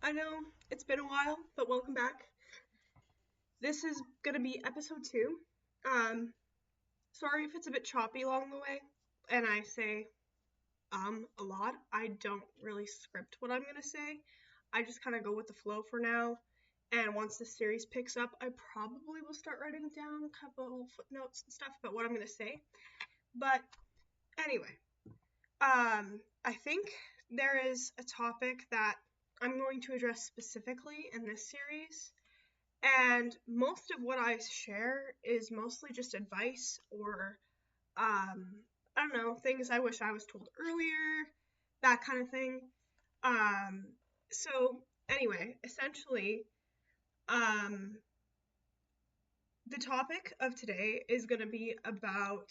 I know it's been a while, but welcome back. This is gonna be episode 2. Um, Sorry if it's a bit choppy along the way, and I say a lot. I don't really script what I'm gonna say. I just kind of go with the flow for now. And once the series picks up, I probably will start writing down a couple footnotes and stuff about what I'm gonna say. But anyway, I think there is a topic that I'm going to address specifically in this series. And most of what I share is mostly just advice or, I don't know, things I wish I was told earlier, that kind of thing. Um, so, anyway, essentially, um, the topic of today is going to be about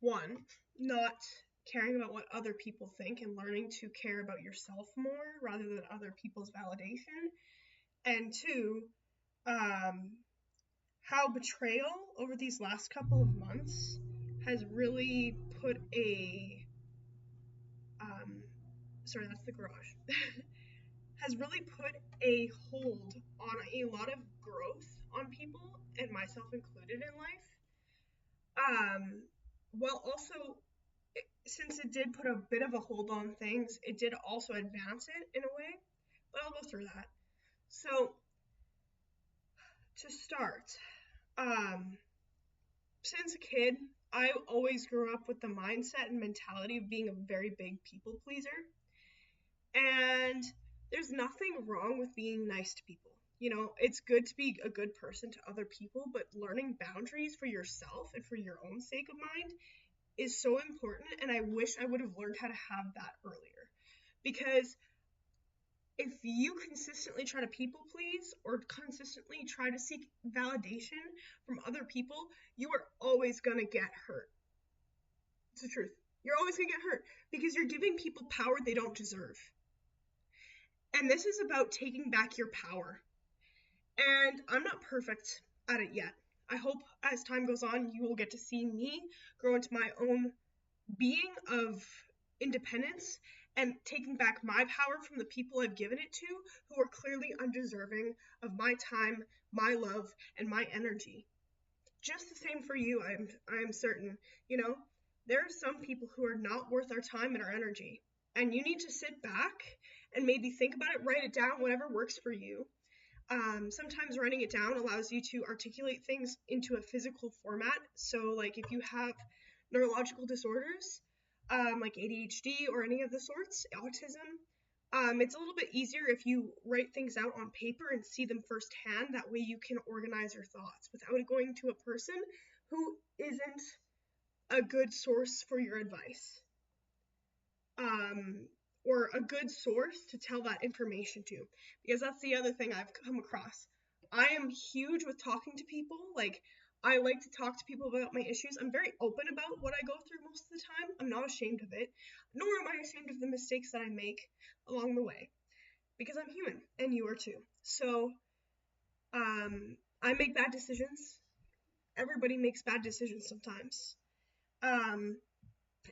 one, not caring about what other people think and learning to care about yourself more rather than other people's validation. And two, um, how betrayal over these last couple of months has really put a sorry, that's the garage. Has really put a hold on a lot of growth on people, and myself included in life. While also, since it did put a bit of a hold on things, it did also advance it in a way. But I'll go through that. So to start, um, since a kid, I always grew up with the mindset and mentality of being a very big people pleaser. And there's nothing wrong with being nice to people. You know, it's good to be a good person to other people, but learning boundaries for yourself and for your own sake of mind is so important. And I wish I would have learned how to have that earlier. Because if you consistently try to people please or consistently try to seek validation from other people, you are always going to get hurt. It's the truth. You're always going to get hurt because you're giving people power they don't deserve. And this is about taking back your power. And I'm not perfect at it yet. I hope as time goes on, you will get to see me grow into my own being of independence and taking back my power from the people I've given it to who are clearly undeserving of my time, my love, and my energy. Just the same for you, I'm certain. You know, there are some people who are not worth our time and our energy. And you need to sit back and maybe think about it, write it down, whatever works for you. Sometimes writing it down allows you to articulate things into a physical format. So, like if you have neurological disorders, like ADHD or any of the sorts, autism, it's a little bit easier if you write things out on paper and see them firsthand. That way you can organize your thoughts without going to a person who isn't a good source for your advice. Or a good source to tell that information to, because that's the other thing I've come across. I am huge with talking to people. Like, I like to talk to people about my issues. I'm very open about what I go through most of the time. I'm not ashamed of it, nor am I ashamed of the mistakes that I make along the way, because I'm human and you are too. So, I make bad decisions. Everybody makes bad decisions sometimes. Um,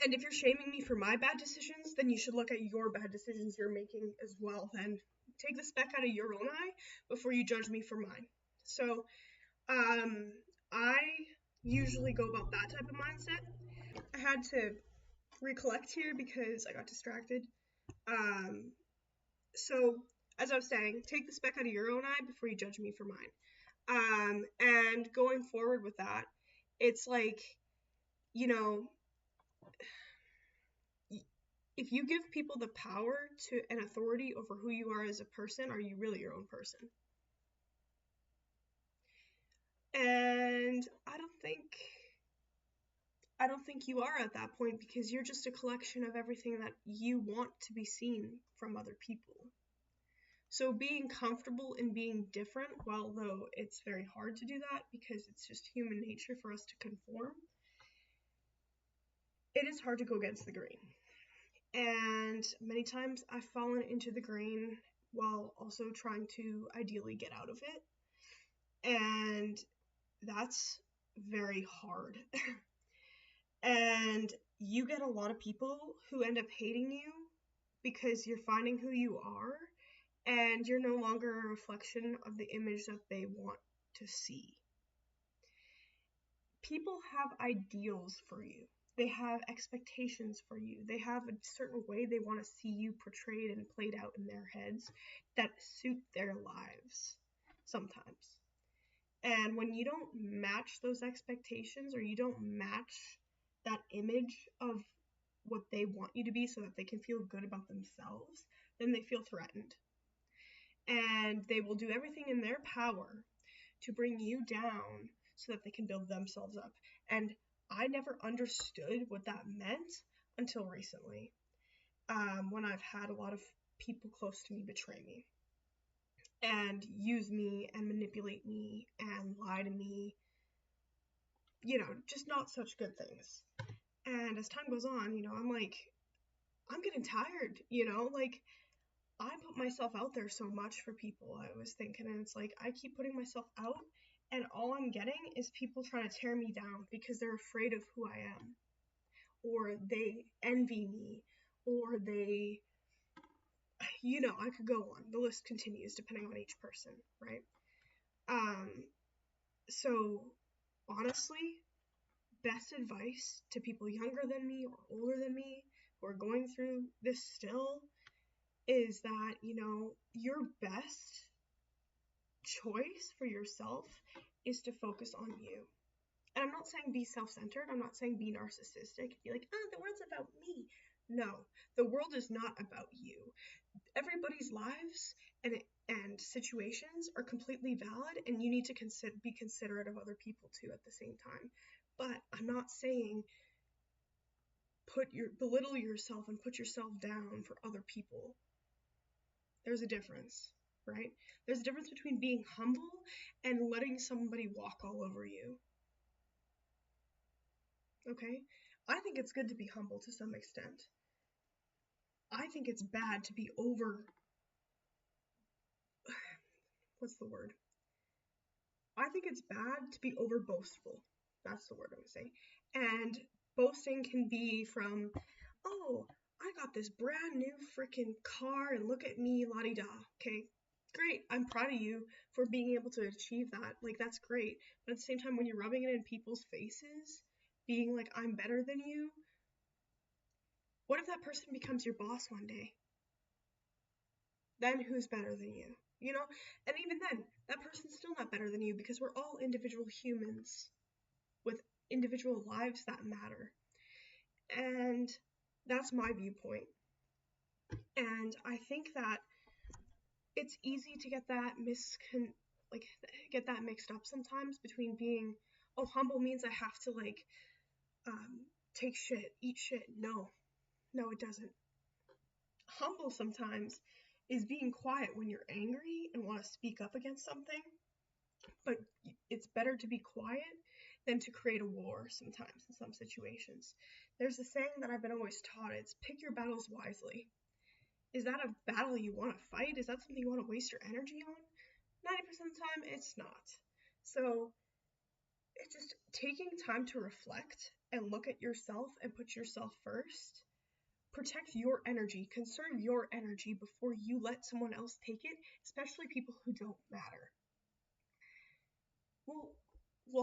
and if you're shaming me for my bad decisions, then you should look at your bad decisions you're making as well. And take the speck out of your own eye before you judge me for mine. So, I usually go about that type of mindset. I had to recollect here because I got distracted. So, as I was saying, take the speck out of your own eye before you judge me for mine. And going forward with that, it's like, you know, if you give people the power to an authority over who you are as a person, are you really your own person? And I don't think you are at that point, because you're just a collection of everything that you want to be seen from other people. So being comfortable in being different, while though it's very hard to do that because it's just human nature for us to conform, it is hard to go against the grain. And many times I've fallen into the grain while also trying to ideally get out of it. And that's very hard. And you get a lot of people who end up hating you because you're finding who you are and you're no longer a reflection of the image that they want to see. People have ideals for you. They have expectations for you. They have a certain way they want to see you portrayed and played out in their heads that suit their lives sometimes. And when you don't match those expectations, or you don't match that image of what they want you to be so that they can feel good about themselves, then they feel threatened. And they will do everything in their power to bring you down so that they can build themselves up. And I never understood what that meant until recently, when I've had a lot of people close to me betray me and use me and manipulate me and lie to me, just not such good things. And as time goes on, I'm like, I'm getting tired, like, I put myself out there so much for people, I was thinking, and it's like, I keep putting myself out, and all I'm getting is people trying to tear me down because they're afraid of who I am, or they envy me, or they, I could go on. The list continues depending on each person, right? So honestly, best advice to people younger than me or older than me who are going through this still is that, your best choice for yourself is to focus on you. And I'm not saying be self-centered. I'm not saying be narcissistic. Be like, the world's about me. No, the world is not about you. Everybody's lives and situations are completely valid, and you need to be considerate of other people too at the same time. But I'm not saying belittle yourself and put yourself down for other people. There's a difference, right? There's a difference between being humble and letting somebody walk all over you. Okay? I think it's good to be humble to some extent. I think it's bad to be what's the word? I think it's bad to be over boastful. That's the word I'm saying. And boasting can be from, oh, I got this brand new freaking car and look at me, la-di-da. Okay, great. I'm proud of you for being able to achieve that. Like, that's great. But at the same time, when you're rubbing it in people's faces, being like, I'm better than you, what if that person becomes your boss one day? Then who's better than you? And even then, that person's still not better than you, because we're all individual humans with individual lives that matter. And that's my viewpoint. And I think that it's easy to get that mixed up sometimes between being, humble means I have to take shit, eat shit. No, it doesn't. Humble sometimes is being quiet when you're angry and want to speak up against something, but it's better to be quiet than to create a war sometimes in some situations. There's a saying that I've been always taught, it's pick your battles wisely. Is that a battle you want to fight? Is that something you want to waste your energy on? 90% of the time, it's not. So it's just taking time to reflect and look at yourself and put yourself first. Protect your energy, conserve your energy before you let someone else take it, especially people who don't matter. Well,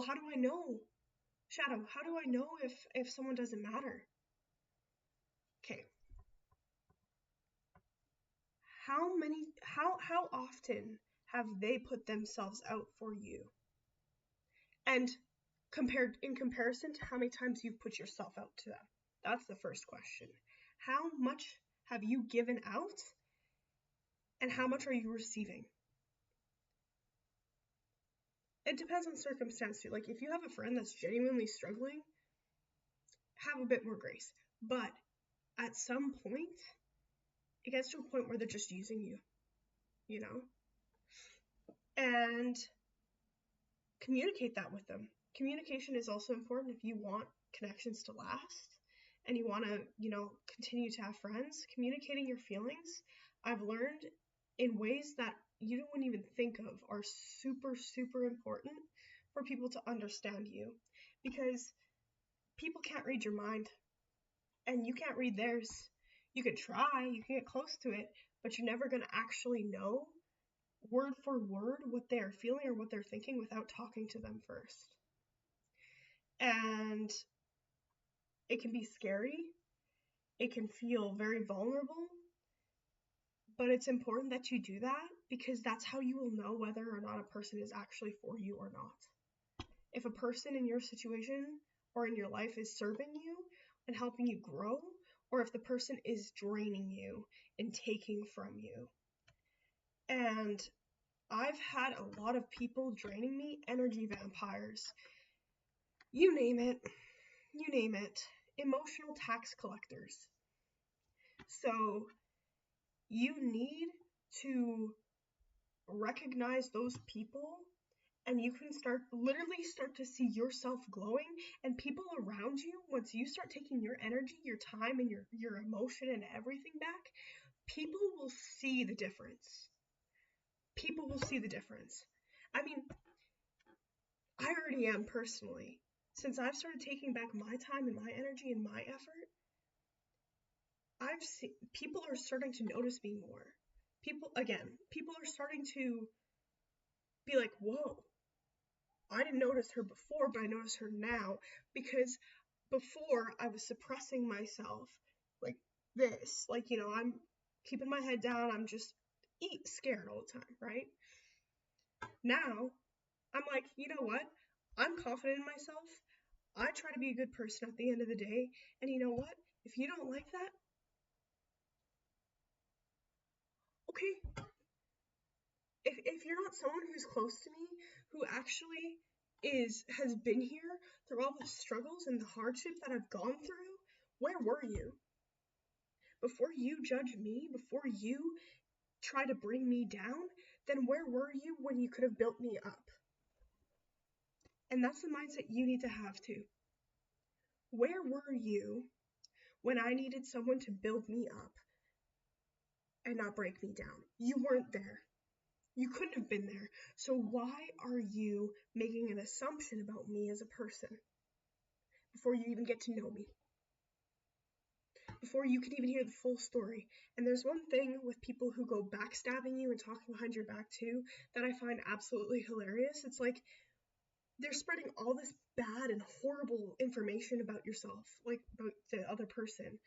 how do I know? Shadow, how do I know if someone doesn't matter? Okay. How often have they put themselves out for you? And in comparison to how many times you've put yourself out to them? That's the first question. How much have you given out, and how much are you receiving? It depends on circumstance too. Like, if you have a friend that's genuinely struggling, have a bit more grace. But at some point, it gets to a point where they're just using you, And communicate that with them. Communication is also important if you want connections to last and you want to, continue to have friends. Communicating your feelings, I've learned in ways that you wouldn't even think of, are super, super important for people to understand you, because people can't read your mind and you can't read theirs. You could try, you can get close to it, but you're never going to actually know word for word what they're feeling or what they're thinking without talking to them first. And it can be scary. It can feel very vulnerable, but it's important that you do that because that's how you will know whether or not a person is actually for you or not. If a person in your situation or in your life is serving you and helping you grow, or if the person is draining you and taking from you. And I've had a lot of people draining me, energy vampires, you name it, emotional tax collectors. So you need to recognize those people, and you can literally start to see yourself glowing, and people around you, once you start taking your energy, your time, and your emotion and everything back, people will see the difference. People will see the difference. I mean, I already am personally. Since I've started taking back my time and my energy and my effort, I've seen people are starting to notice me more. People are starting to be like, whoa, I didn't notice her before, but I notice her now, because before I was suppressing myself like this, like, I'm keeping my head down, I'm just scared all the time, right? Now, I'm like, you know what? I'm confident in myself. I try to be a good person at the end of the day, and you know what? If you don't like that, okay. If you're not someone who's close to me, who actually has been here through all the struggles and the hardship that I've gone through, where were you? Before you judge me, before you try to bring me down, then where were you when you could have built me up? And that's the mindset you need to have too. Where were you when I needed someone to build me up and not break me down? You weren't there. You couldn't have been there. So why are you making an assumption about me as a person before you even get to know me? Before you can even hear the full story. And there's one thing with people who go backstabbing you and talking behind your back too that I find absolutely hilarious. It's like they're spreading all this bad and horrible information about yourself, like about the other person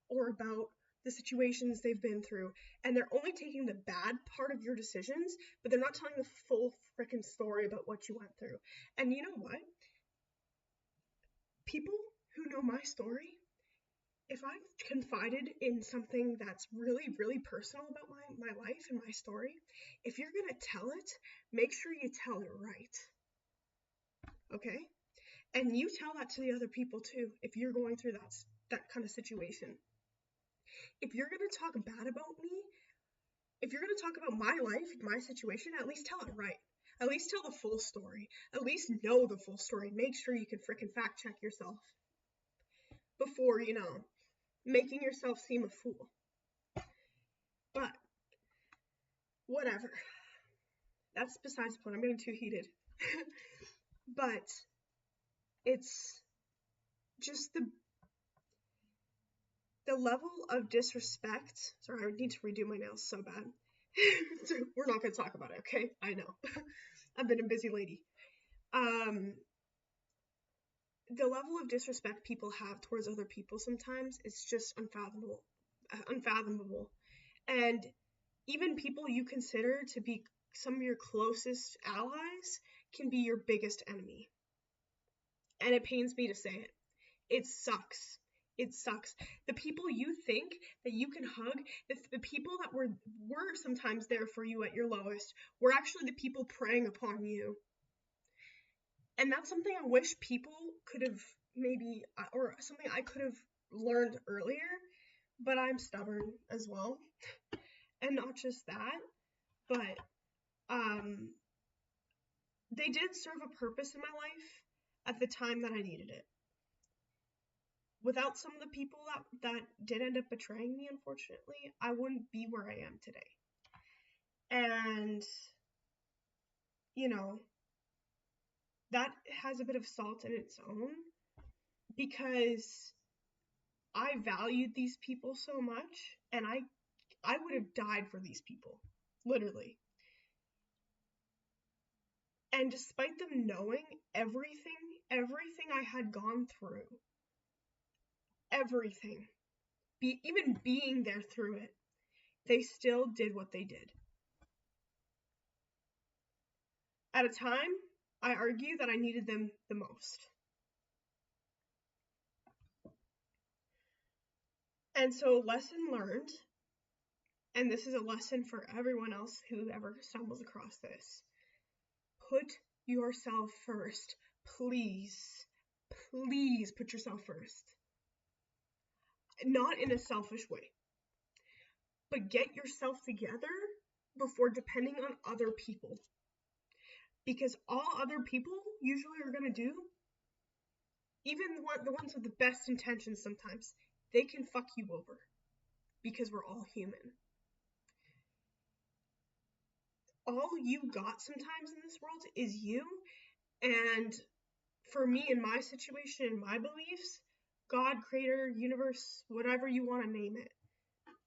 or about the situations they've been through, and they're only taking the bad part of your decisions, but they're not telling the full freaking story about what you went through. And you know what? People who know my story, if I've confided in something that's really, really personal about my life and my story, if you're gonna tell it, make sure you tell it right. Okay? And you tell that to the other people too, if you're going through that kind of situation. If you're going to talk bad about me, if you're going to talk about my life, my situation, at least tell it right. At least tell the full story. At least know the full story. Make sure you can freaking fact check yourself before, making yourself seem a fool. But, whatever. That's besides the point. I'm getting too heated. But, it's just the level of disrespect. Sorry, I need to redo my nails so bad. We're not going to talk about it, okay? I know. I've been a busy lady. The level of disrespect people have towards other people sometimes is just unfathomable. And even people you consider to be some of your closest allies can be your biggest enemy. And it pains me to say it. It sucks. It sucks. The people you think that you can hug, the people that were sometimes there for you at your lowest, were actually the people preying upon you. And that's something I wish people could have maybe, or something I could have learned earlier, but I'm stubborn as well. And not just that, but they did serve a purpose in my life at the time that I needed it. Without some of the people that did end up betraying me, unfortunately, I wouldn't be where I am today. And, that has a bit of salt in its own, because I valued these people so much, and I would have died for these people, literally. And despite them knowing everything I had gone through, everything, even being there through it, they still did what they did. At a time, I argue that I needed them the most. And so, lesson learned, and this is a lesson for everyone else who ever stumbles across this. Put yourself first. Please, please put yourself first. Not in a selfish way, but get yourself together before depending on other people. Because all other people usually are going to do, even the ones with the best intentions sometimes, they can fuck you over because we're all human. All you got sometimes in this world is you, and for me, in my situation, in my beliefs, God, creator, universe, whatever you want to name it,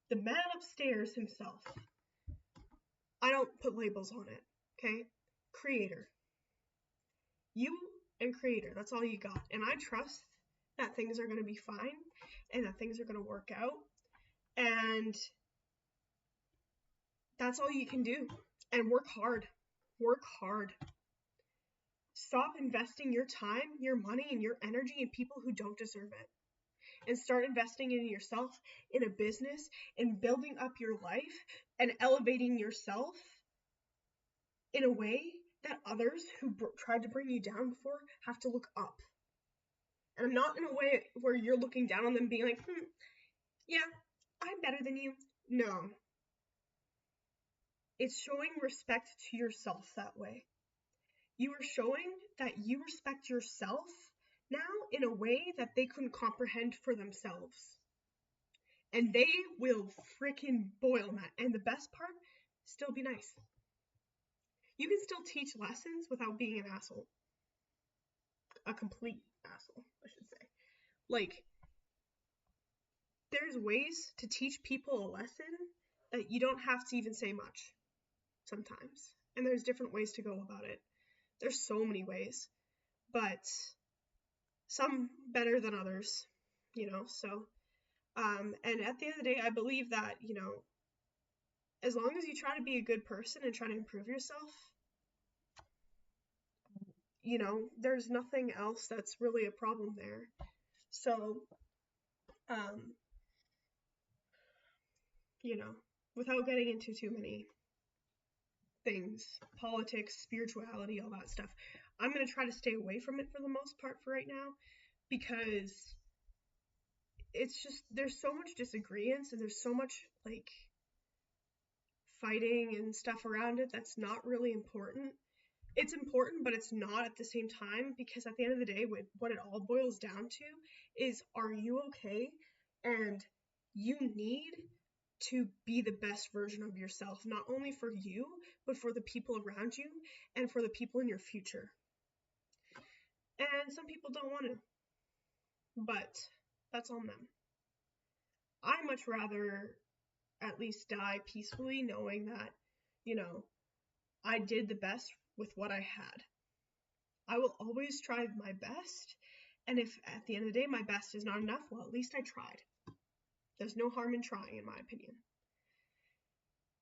the man upstairs himself, I don't put labels on it, okay? Creator. You and creator, that's all you got. And I trust that things are going to be fine and that things are going to work out. And that's all you can do. And work hard. Work hard. Stop investing your time, your money, and your energy in people who don't deserve it. And start investing in yourself, in a business, in building up your life, and elevating yourself in a way that others who tried to bring you down before have to look up. And not in a way where you're looking down on them being like, yeah, I'm better than you. No. It's showing respect to yourself that way. You are showing that you respect yourself now in a way that they couldn't comprehend for themselves. And they will freaking boil that. And the best part, still be nice. You can still teach lessons without being an asshole. A complete asshole, I should say. Like, there's ways to teach people a lesson that you don't have to even say much sometimes. And there's different ways to go about it. There's so many ways, but some better than others, so, and at the end of the day, I believe that, as long as you try to be a good person and try to improve yourself, there's nothing else that's really a problem there. So, without getting into too many things, politics, spirituality, all that stuff, I'm going to try to stay away from it for the most part for right now, because it's just, there's so much disagreement and there's so much like fighting and stuff around it that's not really important. It's important, but it's not at the same time, because at the end of the day, what it all boils down to is, are you okay? And you need to be the best version of yourself, not only for you, but for the people around you and for the people in your future. And some people don't want to, but that's on them. I much rather at least die peacefully knowing that, I did the best with what I had. I will always try my best, and if at the end of the day my best is not enough, well, at least I tried. There's no harm in trying, in my opinion.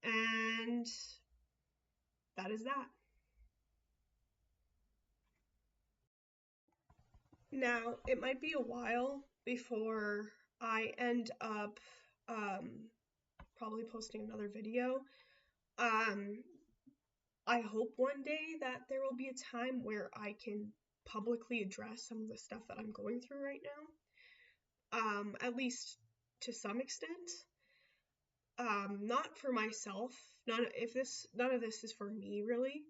And that is that. Now, it might be a while before I end up probably posting another video. I hope one day that there will be a time where I can publicly address some of the stuff that I'm going through right now. At least to some extent. Not for myself. None of this is for me, really.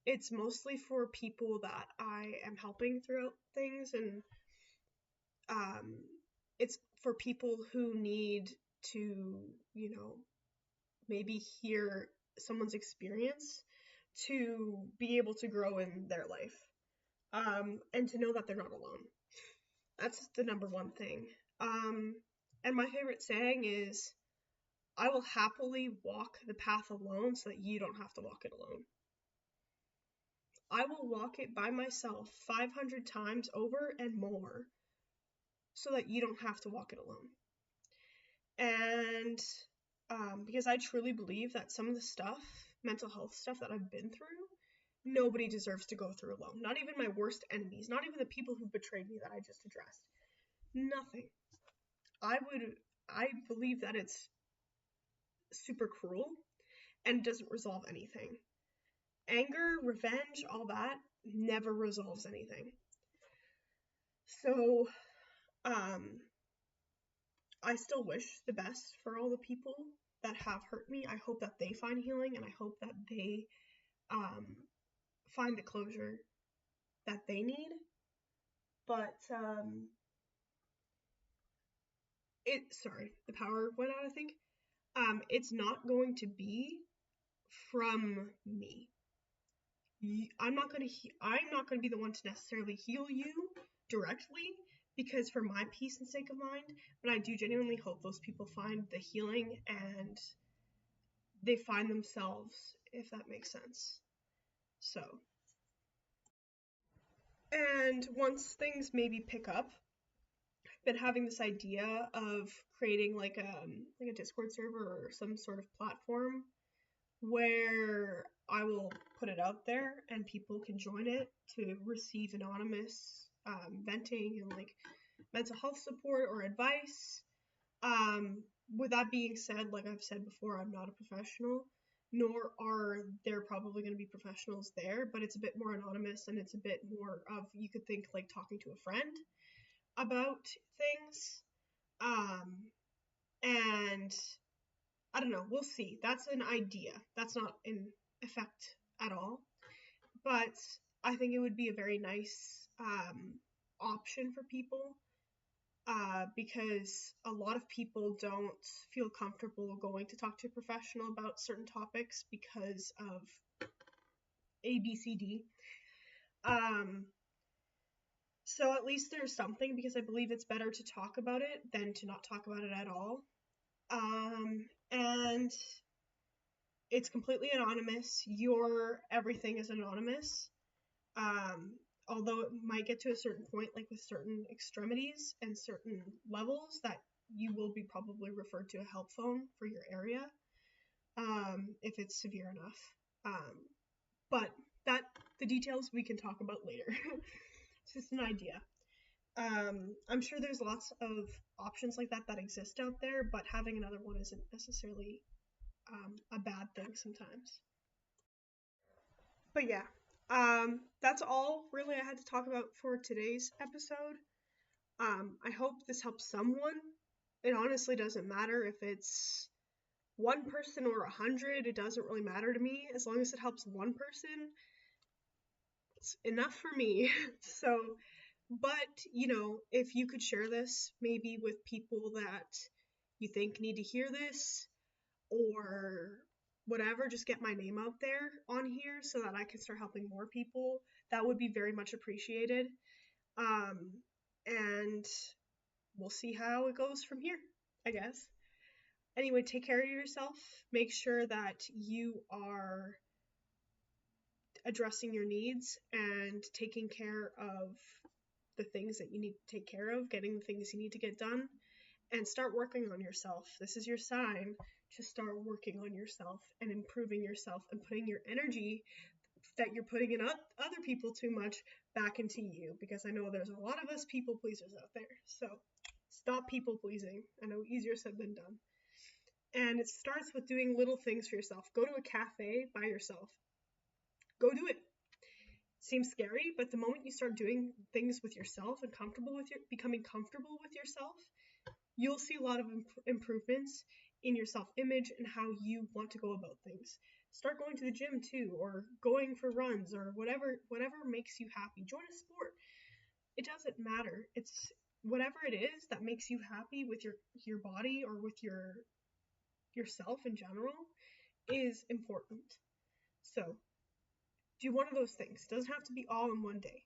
It's mostly for people that I am helping throughout things, and it's for people who need to, maybe hear someone's experience to be able to grow in their life, and to know that they're not alone. That's the number one thing. And my favorite saying is, I will happily walk the path alone so that you don't have to walk it alone. I will walk it by myself 500 times over and more so that you don't have to walk it alone. And because I truly believe that some of the stuff, mental health stuff that I've been through, nobody deserves to go through alone. Not even my worst enemies, not even the people who betrayed me that I just addressed. Nothing. I believe that it's super cruel and doesn't resolve anything. Anger, revenge, all that never resolves anything. So, I still wish the best for all the people that have hurt me. I hope that they find healing, and I hope that they find the closure that they need. But the power went out, I think. It's not going to be from me. I'm not going to be the one to necessarily heal you directly, because for my peace and sake of mind, but I do genuinely hope those people find the healing and they find themselves, if that makes sense. So, and once things maybe pick up, I've been having this idea of creating like a Discord server or some sort of platform where I will put it out there and people can join it to receive anonymous venting and like mental health support or advice. With that being said, like I've said before, I'm not a professional, nor are there probably going to be professionals there, but it's a bit more anonymous and it's a bit more of, you could think like talking to a friend about things. And I don't know, we'll see. That's an idea. That's not in effect at all. But I think it would be a very nice option for people because a lot of people don't feel comfortable going to talk to a professional about certain topics because of ABCD. So at least there's something, because I believe it's better to talk about it than to not talk about it at all. And it's completely anonymous. Your everything is anonymous. Although it might get to a certain point, like with certain extremities and certain levels, that you will be probably referred to a help phone for your area, if it's severe enough. But the details we can talk about later. It's just an idea. I'm sure there's lots of options like that exist out there, but having another one isn't necessarily a bad thing sometimes. But yeah, that's all really I had to talk about for today's episode. I hope this helps someone. It honestly doesn't matter if it's one person or 100. It doesn't really matter to me. As long as it helps one person, it's enough for me. So, but, if you could share this maybe with people that you think need to hear this, or whatever, just get my name out there on here so that I can start helping more people. That would be very much appreciated. And we'll see how it goes from here, I guess. Anyway, take care of yourself. Make sure that you are addressing your needs and taking care of the things that you need to take care of, getting the things you need to get done, and start working on yourself. This is your sign to start working on yourself and improving yourself and putting your energy that you're putting in other people too much back into you, because I know there's a lot of us people pleasers out there. So stop people pleasing. I know easier said than done. And it starts with doing little things for yourself. Go to a cafe by yourself. Go do it. Seems scary, but the moment you start doing things with yourself and becoming comfortable with yourself, you'll see a lot of improvements in your self-image and how you want to go about things. Start going to the gym too, or going for runs, or whatever makes you happy. Join a sport. It doesn't matter. It's whatever it is that makes you happy with your body or with yourself in general is important. So do one of those things. It doesn't have to be all in one day.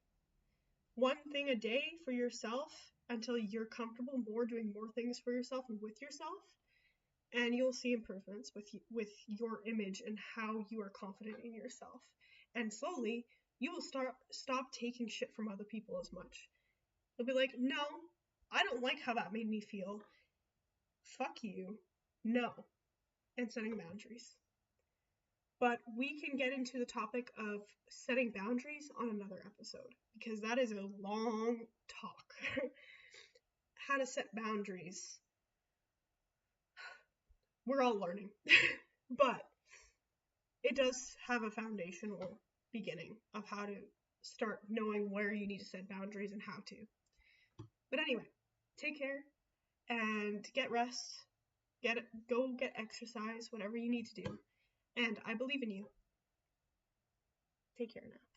One thing a day for yourself until you're comfortable doing more things for yourself and with yourself, and you'll see improvements with your image and how you are confident in yourself. And slowly, you will stop taking shit from other people as much. You'll be like, no, I don't like how that made me feel. Fuck you. No. And setting boundaries. But we can get into the topic of setting boundaries on another episode, because that is a long talk. How to set boundaries. We're all learning. But it does have a foundational beginning of how to start knowing where you need to set boundaries and how to. But anyway, take care and get rest. Go get exercise, whatever you need to do. And I believe in you. Take care now.